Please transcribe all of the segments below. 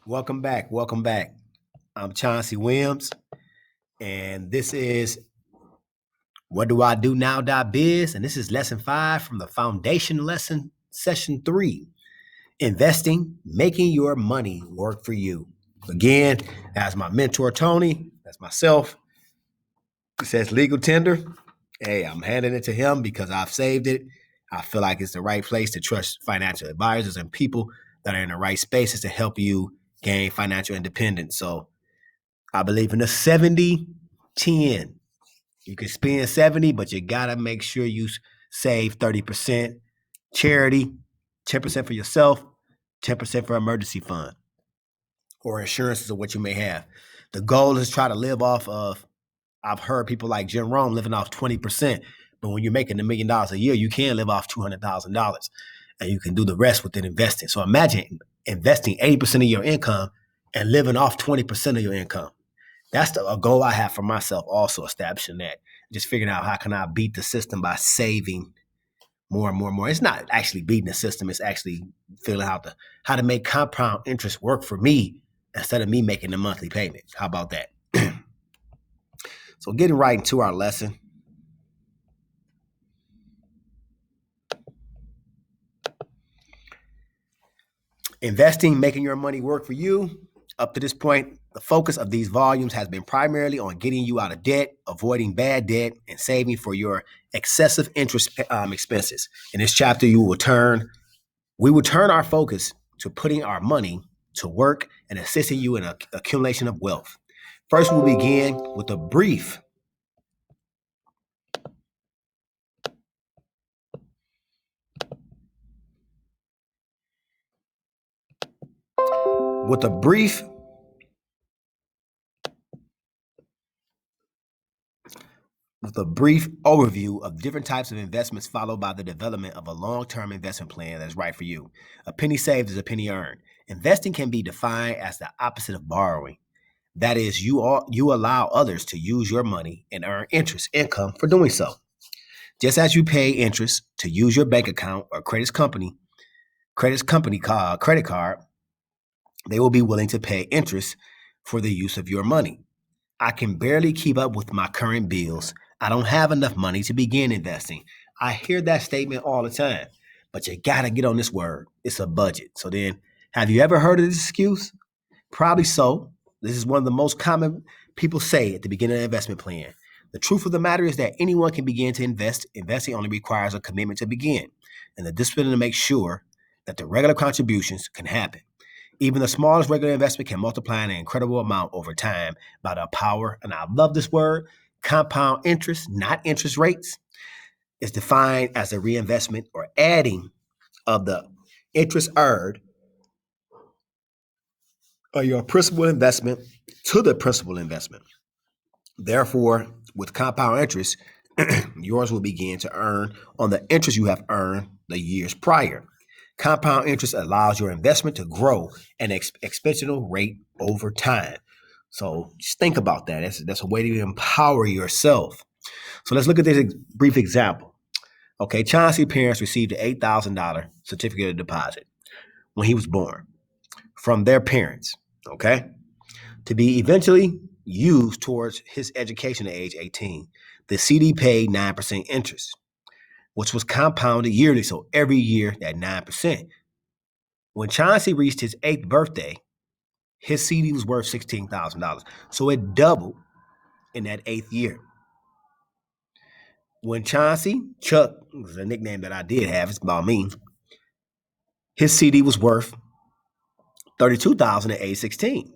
Welcome back. Welcome back. I'm Chauncey Williams, and this is What Do I Do Now.biz, and this is lesson 5 from the foundation lesson, session 3, investing, making your money work for you. Again, as my mentor, Tony, that's myself, it says legal tender. Hey, I'm handing it to him because I've saved it. I feel like it's the right place to trust financial advisors and people that are in the right spaces to help you gain financial independence. So I believe in the 70-10. You can spend 70, but you got to make sure you save 30% charity, 10% for yourself, 10% for emergency fund or insurances or what you may have. The goal is try to live off of, I've heard people like Jim Rome living off 20%, but when you're making $1 million a year, you can live off $200,000 and you can do the rest within investing. So imagine investing 80% of your income and living off 20% of your income. That's a goal I have for myself, also establishing that. Just figuring out how can I beat the system by saving more and more and more. It's not actually beating the system. It's actually figuring out how to make compound interest work for me instead of me making the monthly payment. How about that? So getting right into our lesson. Investing, making your money work for you. Up to this point, the focus of these volumes has been primarily on getting you out of debt, avoiding bad debt, and saving for your excessive interest expenses. In this chapter, we will turn our focus to putting our money to work and assisting you in an accumulation of wealth. First, we'll begin with a brief overview of different types of investments, followed by the development of a long-term investment plan that's right for you. A penny saved is a penny earned. Investing can be defined as the opposite of borrowing. That is, you allow others to use your money and earn interest income for doing so. Just as you pay interest to use your bank account or credit company credit card, they will be willing to pay interest for the use of your money. I can barely keep up with my current bills. I don't have enough money to begin investing. I hear that statement all the time, but you got to get on this word. It's a budget. So then, have you ever heard of this excuse? Probably so. This is one of the most common people say at the beginning of an investment plan. The truth of the matter is that anyone can begin to invest. Investing only requires a commitment to begin and the discipline to make sure that the regular contributions can happen. Even the smallest regular investment can multiply an incredible amount over time by the power, and I love this word, compound interest, not interest rates. It's defined as a reinvestment or adding of the interest earned or your principal investment to the principal investment. Therefore, with compound interest, yours will begin to earn on the interest you have earned the years prior. Compound interest allows your investment to grow at an exponential rate over time. So just think about that. That's a way to empower yourself. So let's look at this brief example. Okay, Chauncey's parents received an $8,000 certificate of deposit when he was born from their parents, okay, to be eventually used towards his education at age 18. The CD paid 9% interest, which was compounded yearly, so every year that 9%. When Chauncey reached his 8th birthday, his CD was worth $16,000. So it doubled in that 8th year. When Chuck was a nickname that I did have, it's about me, his CD was worth $32,000 at age 16.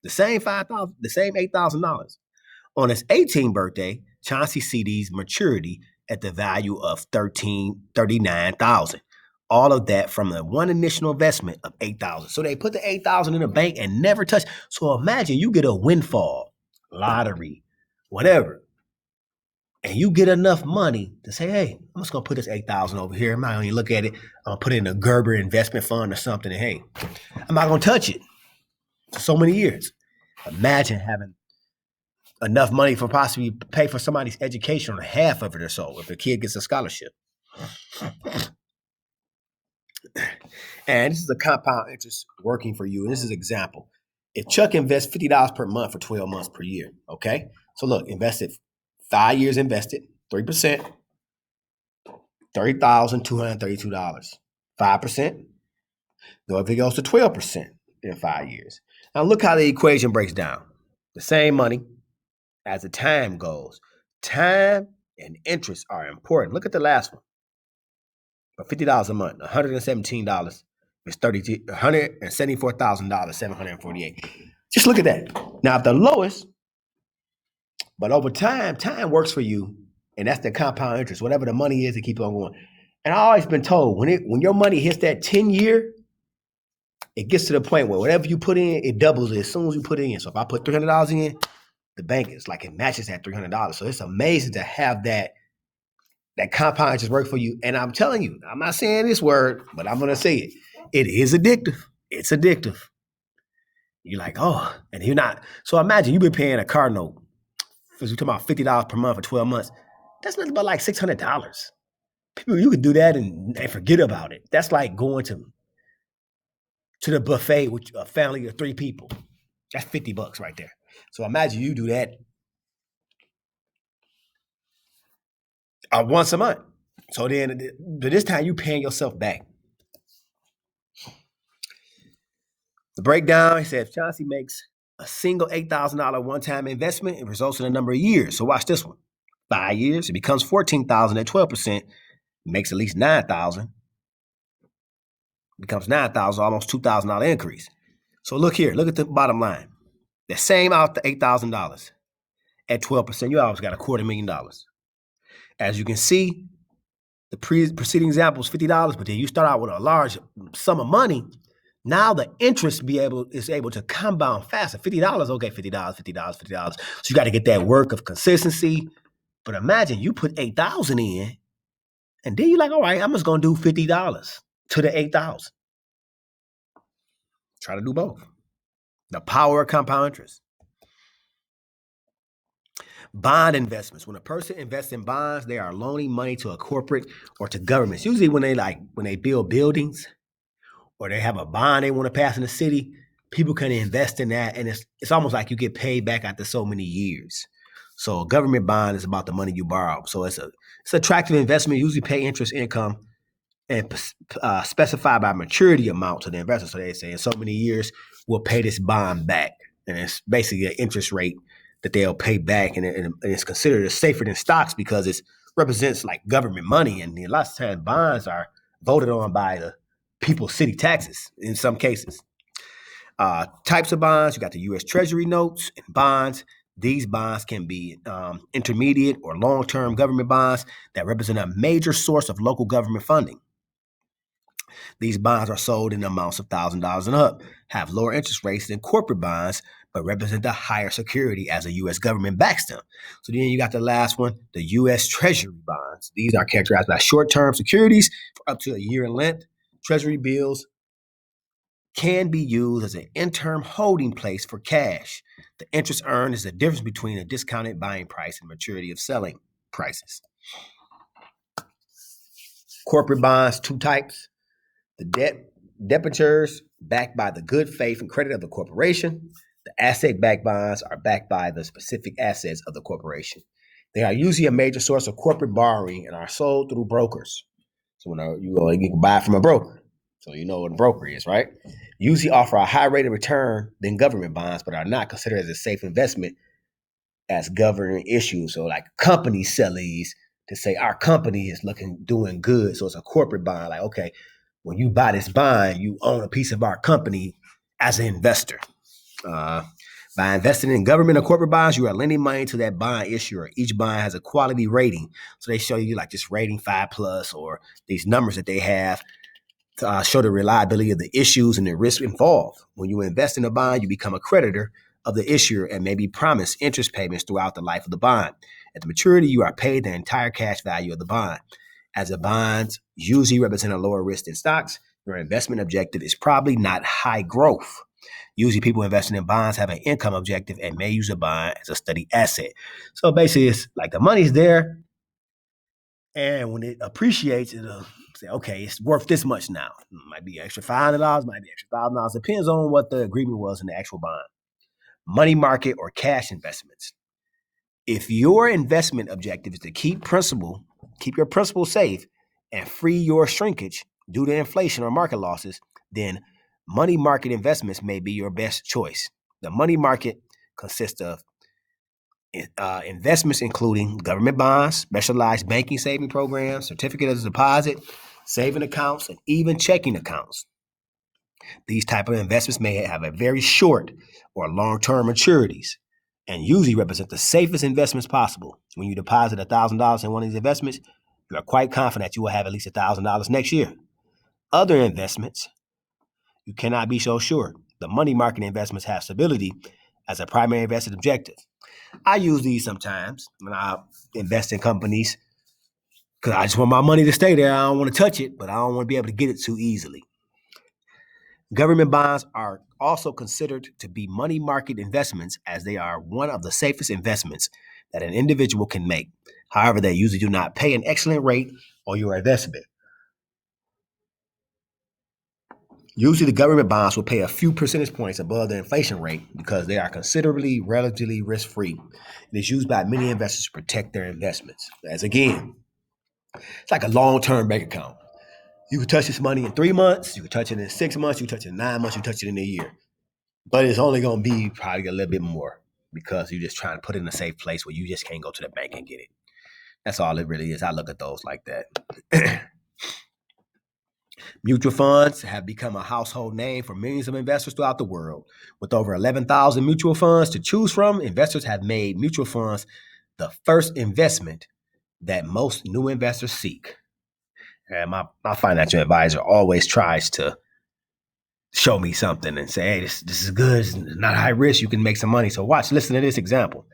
The same $8,000. On his 18th birthday, Chauncey CD's maturity at the value of $39,000. All of that from the one initial investment of $8,000. So they put the $8,000 in the bank and never touched. So imagine you get a windfall, lottery, whatever, and you get enough money to say, hey, I'm just gonna put this $8,000 over here. I'm not gonna look at it. I'm gonna put it in a Gerber investment fund or something. And hey, I'm not gonna touch it for so many years. Imagine having enough money for possibly pay for somebody's education or half of it or so if a kid gets a scholarship. And this is a compound interest working for you. And this is an example. If Chuck invests $50 per month for 12 months per year, okay? So look, invested 5 years invested, 3%, $30,232. 5%, though if it goes to 12% in 5 years. Now look how the equation breaks down. The same money as the time goes. Time and interest are important. Look at the last one. For $50 a month, $117 is $174,748. Just look at that. Now, if the lowest, but over time works for you, and that's the compound interest. Whatever the money is, it keeps on going. And I've always been told when your money hits that 10-year, it gets to the point where whatever you put in, it doubles it as soon as you put it in. So if I put $300 in, the bank is like it matches that $300. So it's amazing to have that compound interest work for you. And I'm telling you, I'm not saying this word, but I'm going to say it. It is addictive. It's addictive. You're like, oh, and you're not. So imagine you've been paying a car note. Because you're talking about $50 per month for 12 months. That's nothing but like $600. People, you could do that and forget about it. That's like going to the buffet with a family of 3 people. That's $50 right there. So imagine you do that once a month. So then, this time you paying yourself back. The breakdown, he said, Chauncey makes a single $8,000 one-time investment. It results in a number of years. So watch this one. 5 years, it becomes $14,000 at 12%. Makes at least $9,000. Becomes $9,000, almost $2,000 increase. So look here. Look at the bottom line. The same out the $8,000 at 12%. You always got $250,000. As you can see, the preceding example is $50, but then you start out with a large sum of money. Now the interest is able to compound faster. $50, okay, $50. So you got to get that work of consistency. But imagine you put $8,000 in, and then you're like, all right, I'm just gonna do $50 to the $8,000. Try to do both. The power of compound interest. Bond investments. When a person invests in bonds, they are loaning money to a corporate or to governments. Usually when they build buildings or they have a bond they want to pass in the city, people can invest in that, and it's almost like you get paid back after so many years. So a government bond is about the money you borrow. So it's an attractive investment. Usually pay interest income and specify by maturity amount to the investor. So they say in so many years we'll pay this bond back, and it's basically an interest rate that they'll pay back, and it's considered as safer than stocks because it represents like government money, and a lot of times bonds are voted on by the people's city taxes in some cases. Types of bonds, you got the U.S. Treasury notes and bonds. These bonds can be intermediate or long-term government bonds that represent a major source of local government funding. These bonds are sold in amounts of $1,000 and up, have lower interest rates than corporate bonds, but represent the higher security as a U.S. government backs them. So then you got the last one, the U.S. Treasury bonds. These are characterized by short-term securities for up to a year in length. Treasury bills can be used as an interim holding place for cash. The interest earned is the difference between a discounted buying price and maturity of selling prices. Corporate bonds, 2 types. The debentures backed by the good faith and credit of the corporation. The asset-backed bonds are backed by the specific assets of the corporation. They are usually a major source of corporate borrowing and are sold through brokers. So when you can buy from a broker. So you know what a broker is, right? Usually offer a higher rate of return than government bonds, but are not considered as a safe investment as government issues. So like companies sell these to say our company is doing good. So it's a corporate bond. Like, okay, when you buy this bond, you own a piece of our company as an investor. By investing in government or corporate bonds, you are lending money to that bond issuer. Each bond has a quality rating. So they show you like this rating 5+ or these numbers that they have to show the reliability of the issues and the risk involved. When you invest in a bond, you become a creditor of the issuer and may be promised interest payments throughout the life of the bond. At the maturity, you are paid the entire cash value of the bond. As the bonds usually represent a lower risk than stocks, your investment objective is probably not high growth. Usually people investing in bonds have an income objective and may use a bond as a steady asset. So basically it's like the money's there And when it appreciates, it'll say, okay, it's worth this much now. It might be extra $500, might be extra $1,000. Depends on what the agreement was in the actual bond. Money market or cash investments. If your investment objective is to keep your principal safe and free your shrinkage due to inflation or market losses, then money market investments may be your best choice. The money market consists of investments including government bonds, specialized banking saving programs, certificates of deposit, saving accounts, and even checking accounts. These type of investments may have a very short or long-term maturities and usually represent the safest investments possible. When you deposit $1,000 in one of these investments, you are quite confident you will have at least $1,000 next year. Other investments, you cannot be so sure. The money market investments have stability as a primary investment objective. I use these sometimes when I invest in companies because I just want my money to stay there. I don't want to touch it, but I don't want to be able to get it too easily. Government bonds are also considered to be money market investments as they are one of the safest investments that an individual can make. However, they usually do not pay an excellent rate on your investment. Usually the government bonds will pay a few percentage points above the inflation rate because they are considerably relatively risk-free. It is used by many investors to protect their investments. As again, it's like a long-term bank account. You can touch this money in 3 months, you can touch it in 6 months, you can touch it in 9 months, you can touch it in a year. But it's only going to be probably a little bit more because you're just trying to put it in a safe place where you just can't go to the bank and get it. That's all it really is. I look at those like that. Mutual funds have become a household name for millions of investors throughout the world. With over 11,000 mutual funds to choose from, investors have made mutual funds the first investment that most new investors seek. And my financial advisor always tries to show me something and say, hey, this is good. It's not high risk. You can make some money. So listen to this example.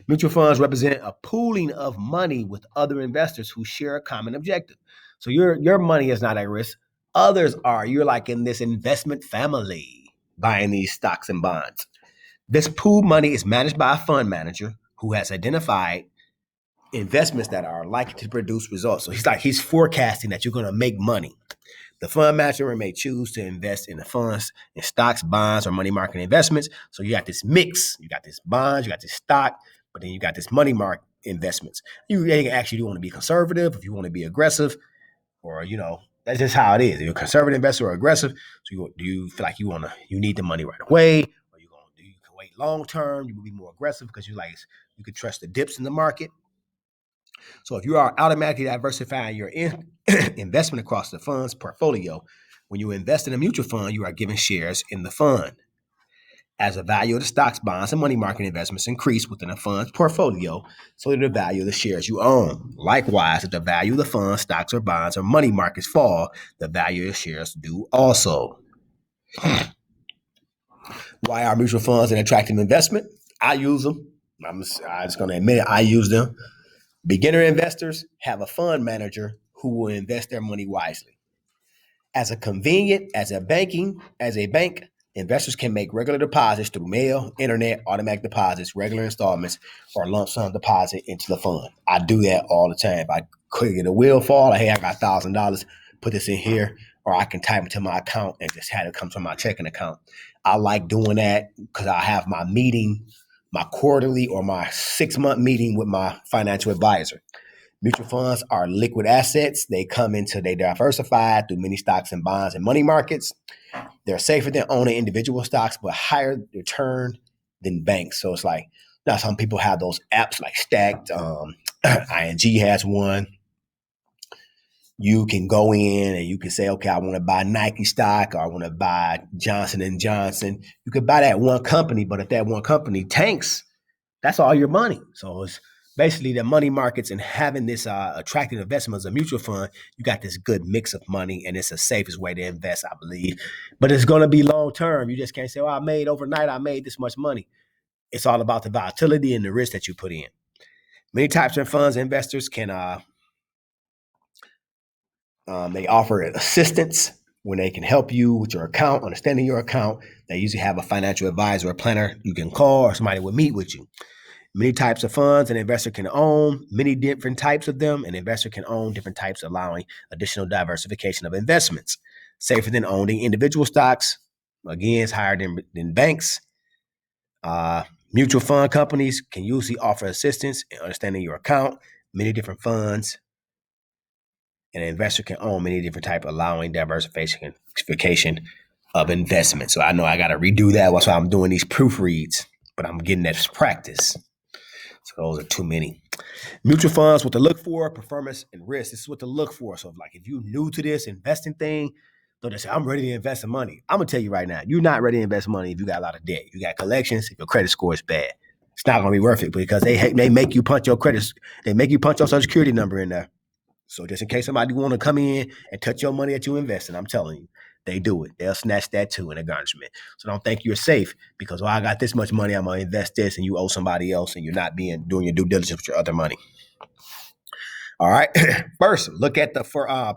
Mutual funds represent a pooling of money with other investors who share a common objective. So your money is not at risk. Others are. You're like in this investment family buying these stocks and bonds. This pooled money is managed by a fund manager who has identified investments that are likely to produce results. So he's forecasting that you're going to make money. The fund manager may choose to invest in the funds in stocks, bonds, or money market investments. So you got this mix. You got this bonds, you got this stock, but then you got this money market investments. You actually do want to be conservative, if you want to be aggressive, or that's just how it is. If you're a conservative investor or aggressive, so do you feel like you need the money right away, or you can wait long term? You will be more aggressive because you can trust the dips in the market. So if you are automatically diversifying your investment across the fund's portfolio, when you invest in a mutual fund, you are given shares in the fund. As the value of the stocks, bonds, and money market investments increase within a fund's portfolio, so do the value of the shares you own. Likewise, if the value of the fund, stocks, or bonds, or money markets fall, the value of the shares do also. Why are mutual funds an attractive investment? I use them. I'm just going to admit it. I use them. Beginner investors have a fund manager who will invest their money wisely. As a bank, investors can make regular deposits through mail, internet, automatic deposits, regular installments, or lump sum deposit into the fund. I do that all the time. If I click the wheel fall, hey, I got $1,000, put this in here, or I can type it to my account and just have it come from my checking account. I like doing that because I have my meeting, my quarterly or my 6-month meeting with my financial advisor. Mutual funds are liquid assets. They diversified through many stocks and bonds and money markets. They're safer than owning individual stocks, but higher return than banks. So it's like, now some people have those apps like Stacked. ING has one. You can go in and you can say, okay, I want to buy Nike stock, or I want to buy Johnson & Johnson. You could buy that one company, but if that one company tanks, that's all your money. So it's basically the money markets, and having this attractive investment as a mutual fund, you got this good mix of money, and it's the safest way to invest, I believe. But it's going to be long term. You just can't say, I made this much money. It's all about the volatility and the risk that you put in. Many types of funds investors can they offer assistance when they can help you with your account, understanding your account. They usually have a financial advisor or planner you can call, or somebody will meet with you. Many types of funds an investor can own, many different types of them. An investor can own different types, allowing additional diversification of investments. Safer than owning individual stocks. Again, it's higher than banks. Mutual fund companies can usually offer assistance in understanding your account, many different funds. An investor can own many different types, allowing diversification of investment. So I know I got to redo that. That's why I'm doing these proofreads, but I'm getting that practice. So those are too many. Mutual funds, what to look for, performance and risk. This is what to look for. So if you're new to this investing thing, don't just say, I'm ready to invest some money. I'm going to tell you right now, you're not ready to invest money if you got a lot of debt. You got collections, if your credit score is bad. It's not going to be worth it because they make you punch your credit. They make you punch your social security number in there. So just in case somebody want to come in and touch your money that you invest in, I'm telling you, they do it. They'll snatch that too in a garnishment. So don't think you're safe because, I got this much money, I'm going to invest this, and you owe somebody else and you're not doing your due diligence with your other money. All right. First, look at the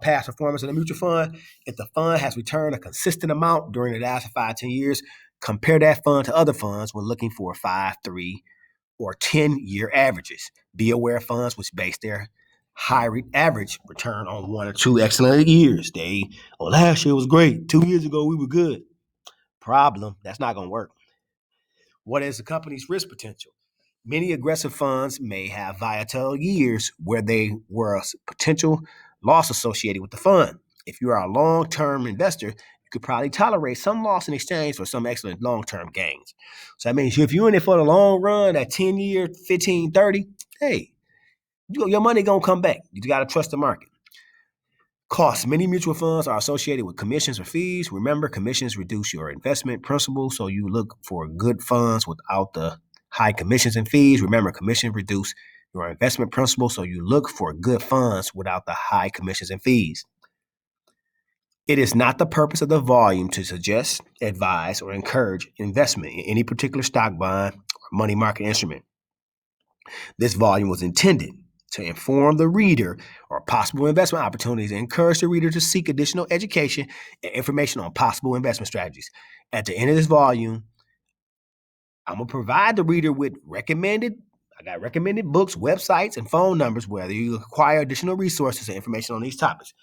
past performance of the mutual fund. If the fund has returned a consistent amount during the last 5-10 years, compare that fund to other funds when looking for 5, 3, or 10-year averages. Be aware of funds which base their average return on 1 or 2 excellent years. Last year was great. 2 years ago, we were good. Problem, that's not going to work. What is the company's risk potential? Many aggressive funds may have volatile years where they were a potential loss associated with the fund. If you are a long-term investor, you could probably tolerate some loss in exchange for some excellent long-term gains. So that means if you're in it for the long run, at 10 year, 15, 30, hey, your money going to come back. You got to trust the market. Costs. Many mutual funds are associated with commissions or fees. Remember, commissions reduce your investment principal, so you look for good funds without the high commissions and fees. Remember, commissions reduce your investment principal, so you look for good funds without the high commissions and fees. It is not the purpose of the volume to suggest, advise, or encourage investment in any particular stock, bond, or money market instrument. This volume was intended to inform the reader or possible investment opportunities and encourage the reader to seek additional education and information on possible investment strategies. At the end of this volume, I'm going to provide the reader with recommended books, websites, and phone numbers whether you acquire additional resources and information on these topics.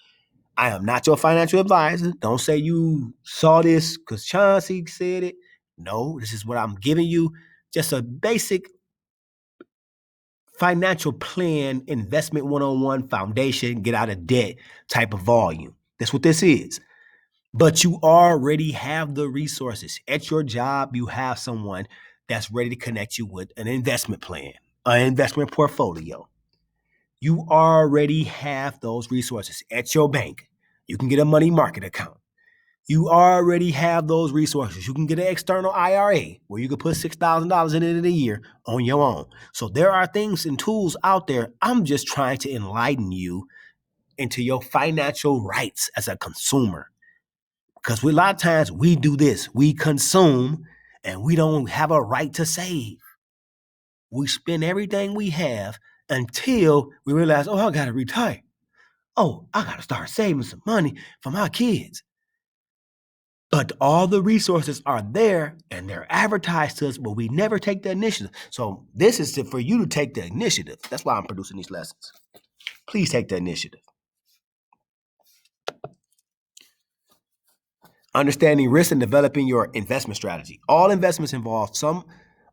I am not your financial advisor. Don't say you saw this because Chauncey said it. No, this is what I'm giving you. Just a basic financial plan, investment 101, foundation, get out of debt type of volume. That's what this is. But you already have the resources. At your job, you have someone that's ready to connect you with an investment plan, an investment portfolio. You already have those resources at your bank. You can get a money market account. You already have those resources. You can get an external IRA where you can put $6,000 in it in a year on your own. So there are things and tools out there. I'm just trying to enlighten you into your financial rights as a consumer. Because a lot of times we do this. We consume and we don't have a right to save. We spend everything we have until we realize, I got to retire. I got to start saving some money for my kids. But all the resources are there and they're advertised to us, but we never take the initiative. So this is for you to take the initiative. That's why I'm producing these lessons. Please take the initiative. Understanding risk and developing your investment strategy. All investments involve some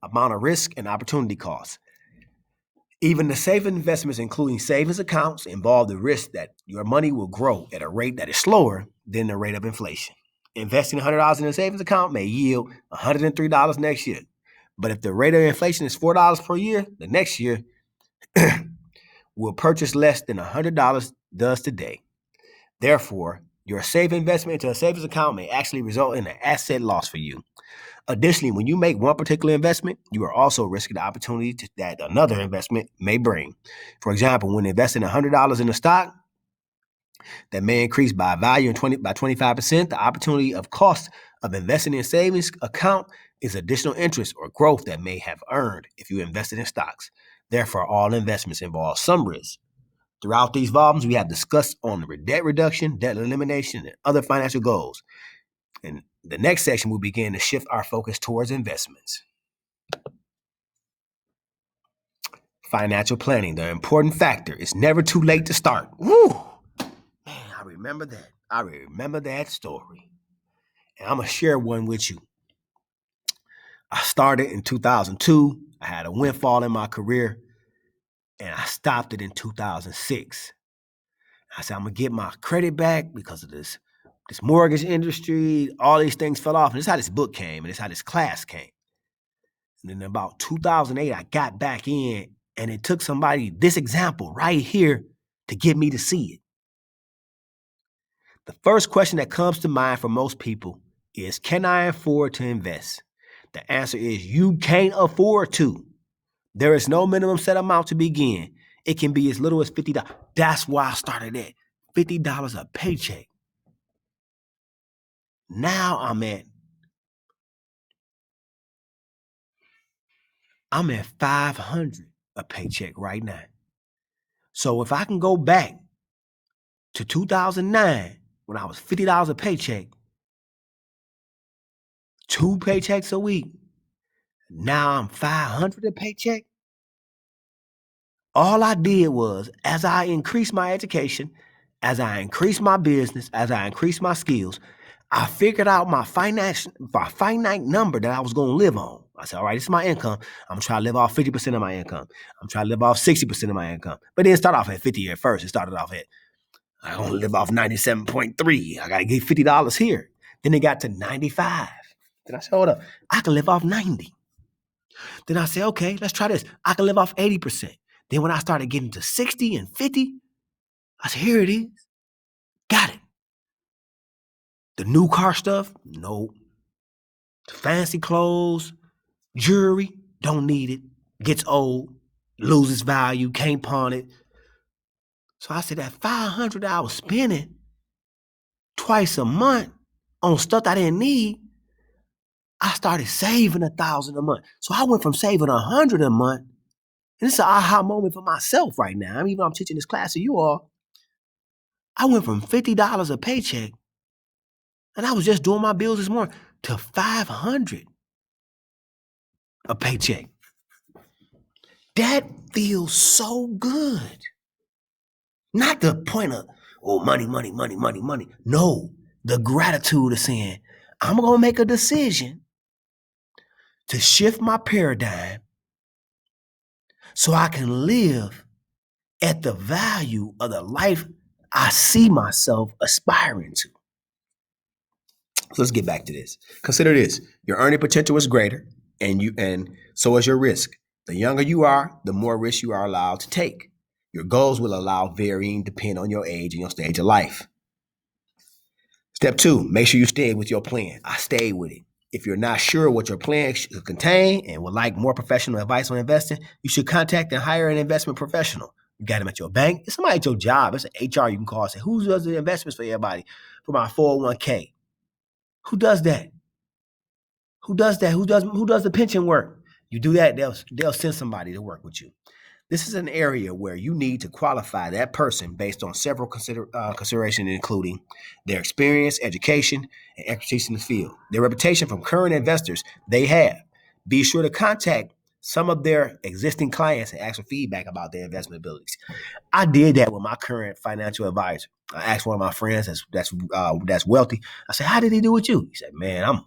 amount of risk and opportunity costs. Even the safe investments, including savings accounts, involve the risk that your money will grow at a rate that is slower than the rate of inflation. Investing $100 in a savings account may yield $103 next year. But if the rate of inflation is $4 per year, the next year will purchase less than $100 does today. Therefore, your safe investment into a savings account may actually result in an asset loss for you. Additionally, when you make one particular investment, you are also risking the opportunity that another investment may bring. For example, when investing $100 in a stock that may increase by value by 25%, the opportunity of cost of investing in a savings account is additional interest or growth that may have earned if you invested in stocks. Therefore, all investments involve some risk. Throughout these volumes, we have discussed on debt reduction, debt elimination, and other financial goals. In the next section, we'll begin to shift our focus towards investments. Financial planning, the important factor. It's never too late to start. Woo! Man, I remember that. I remember that story. And I'm going to share one with you. I started in 2002. I had a windfall in my career, and I stopped it in 2006. I said, I'm going to get my credit back because of this mortgage industry. All these things fell off. And this is how this book came, and this is how this class came. And then about 2008, I got back in, and it took somebody, this example right here, to get me to see it. The first question that comes to mind for most people is, can I afford to invest? The answer is you can't afford to. There is no minimum set amount to begin. It can be as little as $50. That's why I started at $50 a paycheck. Now I'm at $500 a paycheck right now. So if I can go back to 2009 when I was $50 a paycheck, 2 paychecks a week, now I'm $500 a paycheck. All I did was, as I increased my education, as I increased my business, as I increased my skills, I figured out my finite number that I was going to live on. I said, all right, this is my income. I'm trying to live off 50% of my income. I'm trying to live off 60% of my income. But it didn't start off at 50 at first. It started off at, I only live off 97.3. I got to get $50 here. Then it got to 95. Then I said, hold up, I can live off 90. Then I said, okay, let's try this. I can live off 80%. Then when I started getting to 60 and 50, I said, here it is. Got it. The new car stuff, no. Fancy clothes, jewelry, don't need it. Gets old, loses value, can't pawn it. So I said that $500 I was spending twice a month on stuff I didn't need, I started saving $1,000 a month. So I went from saving $100 a month, and it's an aha moment for myself right now. I mean, even though I'm teaching this class to you all, I went from $50 a paycheck, and I was just doing my bills this morning, to $500 a paycheck. That feels so good. Not the point of, oh, money, money, money, money, money. No, the gratitude of saying, I'm going to make a decision to shift my paradigm so I can live at the value of the life I see myself aspiring to. So let's get back to this. Consider this. Your earning potential is greater, and so is your risk. The younger you are, the more risk you are allowed to take. Your goals will allow varying depending on your age and your stage of life. Step 2, make sure you stay with your plan. I stayed with it. If you're not sure what your plan should contain and would like more professional advice on investing, you should contact and hire an investment professional. You got them at your bank. It's somebody at your job. It's an HR you can call and say, who does the investments for everybody? For my 401k. Who does that? Who does that? Who does the pension work? You do that, they'll send somebody to work with you. This is an area where you need to qualify that person based on several considerations, including their experience, education, and expertise in the field, their reputation from current investors they have. Be sure to contact some of their existing clients and ask for feedback about their investment abilities. I did that with my current financial advisor. I asked one of my friends that's wealthy. I said, "How did he do with you?" He said, "Man,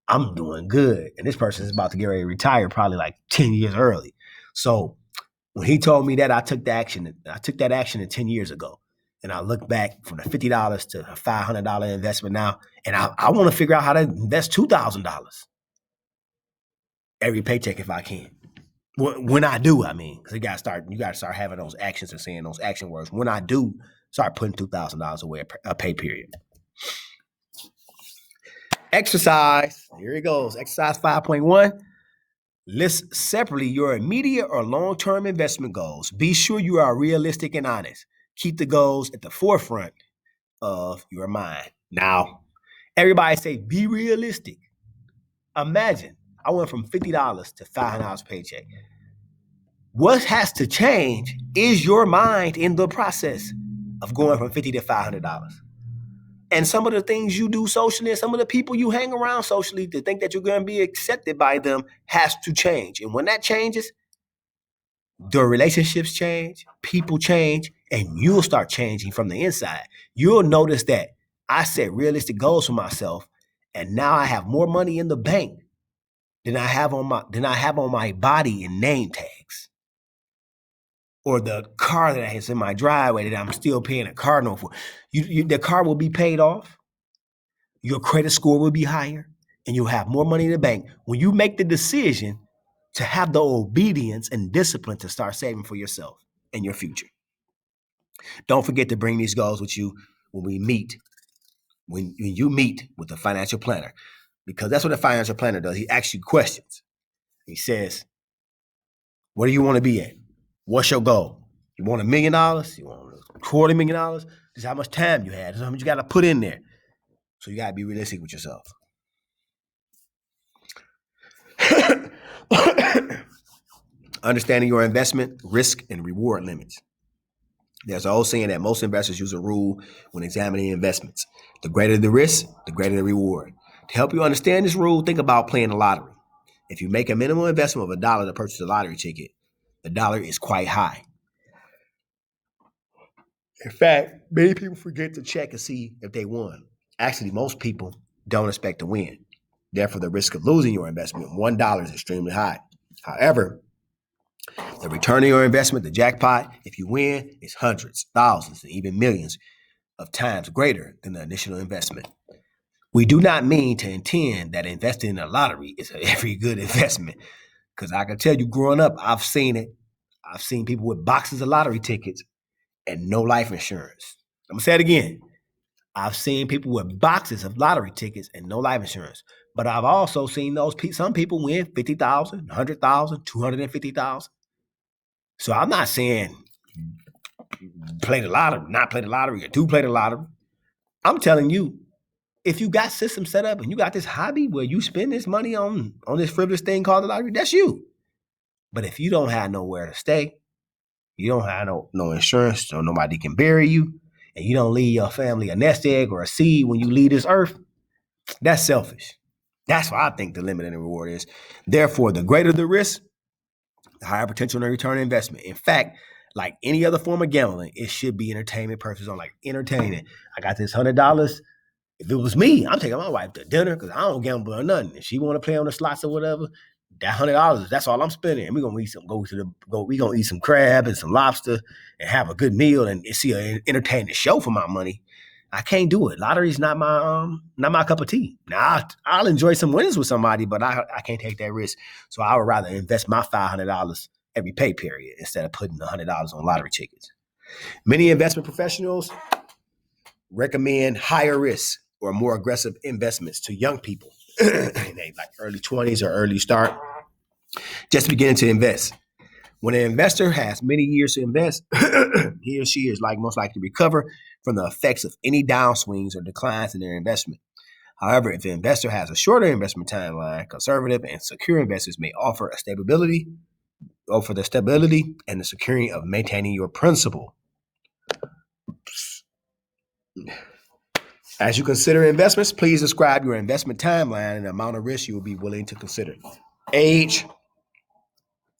I'm doing good, and this person is about to get ready to retire, probably like 10 years early." So when he told me that, I took that action 10 years ago. And I look back from the $50 to a $500 investment now. And I want to figure out how to invest $2,000 every paycheck if I can. When I do, I mean, because you got to start having those actions and saying those action words. When I do start putting $2,000 away a pay period. Exercise. Here it goes. Exercise 5.1. List separately your immediate or long-term investment goals. Be sure you are realistic and honest. Keep the goals at the forefront of your mind. Now, everybody say, be realistic. Imagine, I went from $50 to $500 paycheck. What has to change is your mind in the process of going from $50 to $500. And some of the things you do socially and some of the people you hang around socially to think that you're going to be accepted by them has to change. And when that changes, The relationships change, people change, and you'll start changing from the inside. You'll notice that I set realistic goals for myself, and now I have more money in the bank than I have on my body in name tags, or the car that is in my driveway that I'm still paying a car note for. The car will be paid off. Your credit score will be higher, and you'll have more money in the bank when you make the decision to have the obedience and discipline to start saving for yourself and your future. Don't forget to bring these goals with you when we meet, when you meet with a financial planner, because that's what a financial planner does. He asks you questions. He says, where do you want to be at? What's your goal? You want $1 million? You want $250,000? This is how much time you have. This is how much you got to put in there. So you got to be realistic with yourself. Understanding your investment risk and reward limits. There's an old saying that most investors use a rule when examining investments. The greater the risk, the greater the reward. To help you understand this rule, think about playing the lottery. If you make a minimum investment of $1 to purchase a lottery ticket, the dollar is quite high. In fact, many people forget to check and see if they won. Actually, most people don't expect to win. Therefore, the risk of losing your investment, $1, is extremely high. However, the return on your investment, the jackpot, if you win, is hundreds, thousands, and even millions of times greater than the initial investment. We do not mean to intend that investing in a lottery is every good investment, because I can tell you, growing up, I've seen it. I've seen people with boxes of lottery tickets and no life insurance. I'm going to say it again. I've seen people with boxes of lottery tickets and no life insurance. But I've also seen some people win 50,000, 100,000, 250,000. So I'm not saying play the lottery, not play the lottery, or do play the lottery. I'm telling you, if you got systems set up and you got this hobby where you spend this money on this frivolous thing called the lottery, that's you. But if you don't have nowhere to stay, you don't have no insurance, so nobody can bury you, and you don't leave your family a nest egg or a seed when you leave this earth, that's selfish. That's what I think the limit and the reward is. Therefore, the greater the risk, the higher potential and return on investment. In fact, like any other form of gambling, it should be entertainment purposes on, like entertaining. I got this $100. If it was me, I'm taking my wife to dinner because I don't gamble or nothing. If she want to play on the slots or whatever, that $100, that's all I'm spending. And we're gonna eat some crab and some lobster and have a good meal and see an entertaining show for my money. I can't do it. Lottery's not my cup of tea. Now I'll enjoy some winnings with somebody, but I can't take that risk. So I would rather invest my $500 every pay period instead of putting $100 on lottery tickets. Many investment professionals recommend higher risk or more aggressive investments to young people in they like early 20s or early start, just beginning to invest. When an investor has many years to invest, he or she is most likely to recover from the effects of any downswings or declines in their investment. However, if the investor has a shorter investment timeline, conservative and secure investors may offer the stability and the security of maintaining your principal. As you consider investments, please describe your investment timeline and the amount of risk you will be willing to consider. Age,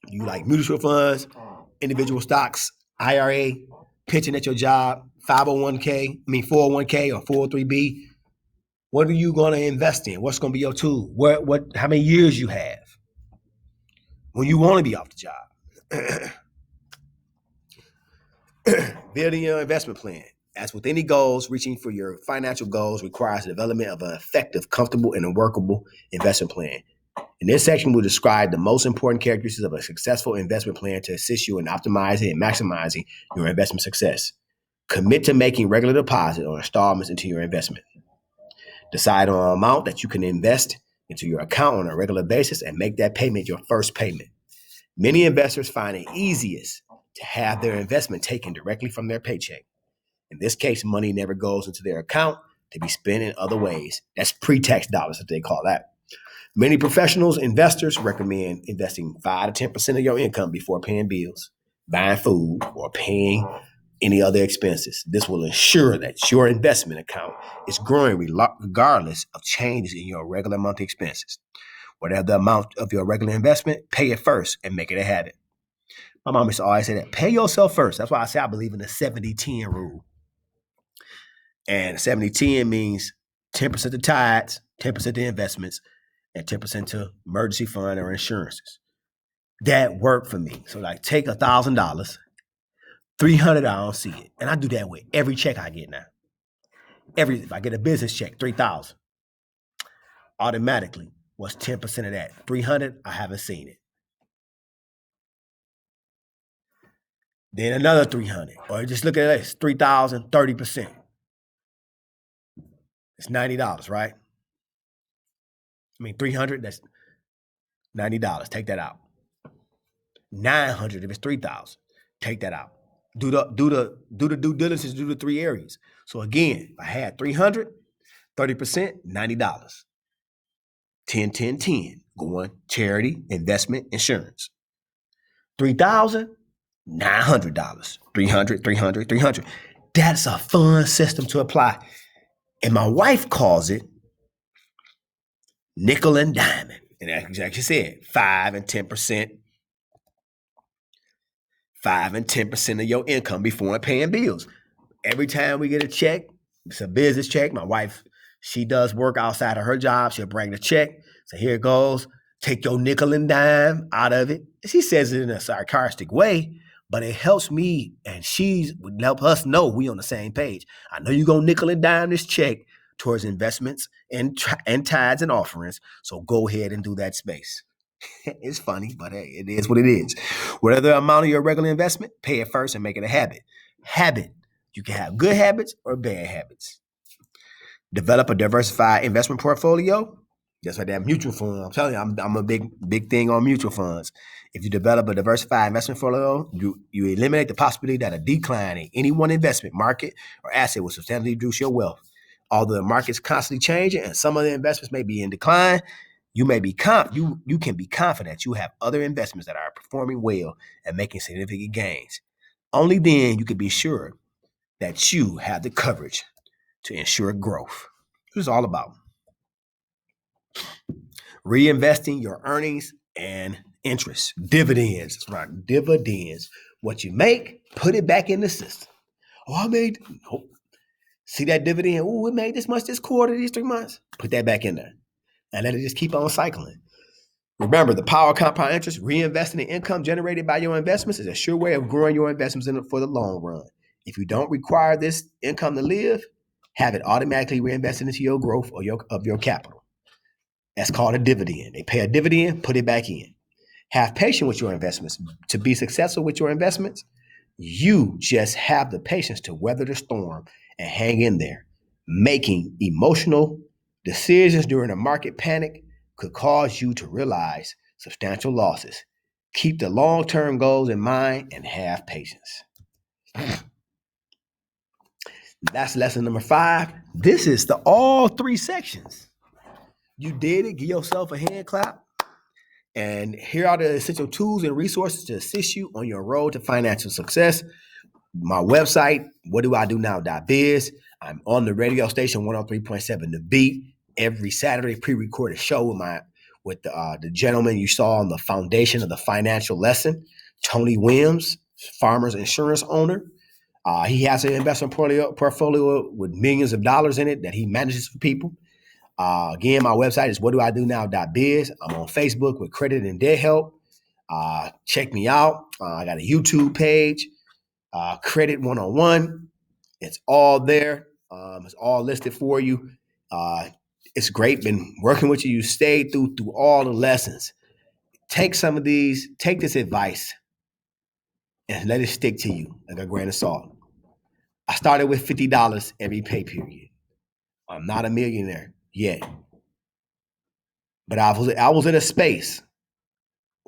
you like mutual funds, individual stocks, IRA, pension at your job, 401k or 403b. What are you going to invest in? What's going to be your tool? How many years you have when you want to be off the job? Building your investment plan. As with any goals, reaching for your financial goals requires the development of an effective, comfortable, and workable investment plan. In this section, we'll describe the most important characteristics of a successful investment plan to assist you in optimizing and maximizing your investment success. Commit to making regular deposits or installments into your investment. Decide on an amount that you can invest into your account on a regular basis and make that payment your first payment. Many investors find it easiest to have their investment taken directly from their paycheck. In this case, money never goes into their account to be spent in other ways. That's pre-tax dollars, that they call that. Many professionals, investors recommend investing 5 to 10% of your income before paying bills, buying food, or paying any other expenses. This will ensure that your investment account is growing regardless of changes in your regular monthly expenses. Whatever the amount of your regular investment, pay it first and make it a habit. My mom used to always say that. Pay yourself first. That's why I say I believe in the 70-10 rule. And 70-10 means 10% to tithes, 10% to investments, and 10% to emergency fund or insurances. That worked for me. So like take $1,000, 300, I don't see it. And I do that with every check I get now. If I get a business check, 3,000, automatically, what's 10% of that? 300, I haven't seen it. Then another 300, or just look at this, 3,000, 30%. It's $90, right? I mean, 300, that's $90. Take that out. 900 if it's 3,000. Take that out. Do the due diligence, do the 3 areas. So again, if I had 300, 30%, $90. 10, 10, 10. Going charity, investment, insurance. 3,000, $900. 300, 300, 300. That's a fun system to apply. And my wife calls it nickel and diamond. And that's exactly said, 5 and 10%. 5 and 10% of your income before paying bills. Every time we get a check, it's a business check. My wife, she does work outside of her job. She'll bring the check. So here it goes. Take your nickel and dime out of it. She says it in a sarcastic way, but it helps me, and she would help us know we on the same page. I know you're going to nickel and dime this check towards investments and tithes and offerings. So go ahead and do that space. It's funny, but hey, it is what it is. Whatever amount of your regular investment, pay it first and make it a habit. Habit. You can have good habits or bad habits. Develop a diversified investment portfolio. That's like that mutual fund. I'm telling you, I'm a big thing on mutual funds. If you develop a diversified investment portfolio, you eliminate the possibility that a decline in any one investment, market, or asset will substantially reduce your wealth. Although the market's constantly changing and some of the investments may be in decline, you can be confident you have other investments that are performing well and making significant gains. Only then you can be sure that you have the coverage to ensure growth. This is all about reinvesting your earnings and interest. Dividends. That's right. Dividends. What you make, put it back in the system. Oh, I made, see that dividend? Oh, we made this much this quarter, these 3 months. Put that back in there. And let it just keep on cycling. Remember, the power of compound interest, reinvesting the income generated by your investments is a sure way of growing your investments for the long run. If you don't require this income to live, have it automatically reinvested into your growth or your capital. That's called a dividend. They pay a dividend, put it back in. Have patience with your investments. To be successful with your investments, you just have the patience to weather the storm and hang in there. Making emotional decisions during a market panic could cause you to realize substantial losses. Keep the long-term goals in mind and have patience. That's lesson number 5. This is all 3 sections. You did it. Give yourself a hand clap. And here are the essential tools and resources to assist you on your road to financial success. My website, WhatDoIDoNow.biz. I'm on the radio station 103.7 The Beat every Saturday, pre-recorded show with the gentleman you saw on the foundation of the financial lesson, Tony Williams, farmers insurance owner. He has an investment portfolio with millions of dollars in it that he manages for people. Again, my website is WhatDoIDoNow.biz. I'm on Facebook with Credit and Debt Help. Check me out. I got a YouTube page, Credit 101. It's all there. It's all listed for you. It's great. Been working with you. You stayed through all the lessons. Take some of these. Take this advice and let it stick to you like a grain of salt. I started with $50 every pay period. I'm not a millionaire yet. But I was in a space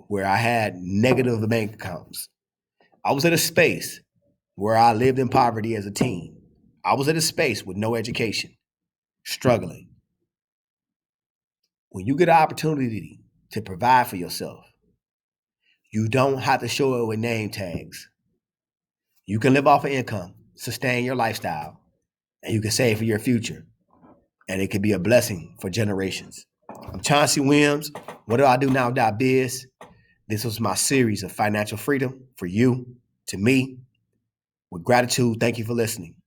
where I had negative bank accounts. I was in a space where I lived in poverty as a teen. I was in a space with no education, struggling. When you get an opportunity to provide for yourself, you don't have to show it with name tags. You can live off of income, sustain your lifestyle, and you can save for your future. And it could be a blessing for generations. I'm Chauncey Williams. WhatDoIDoNow.biz. This was my series of financial freedom for you, to me. With gratitude, thank you for listening.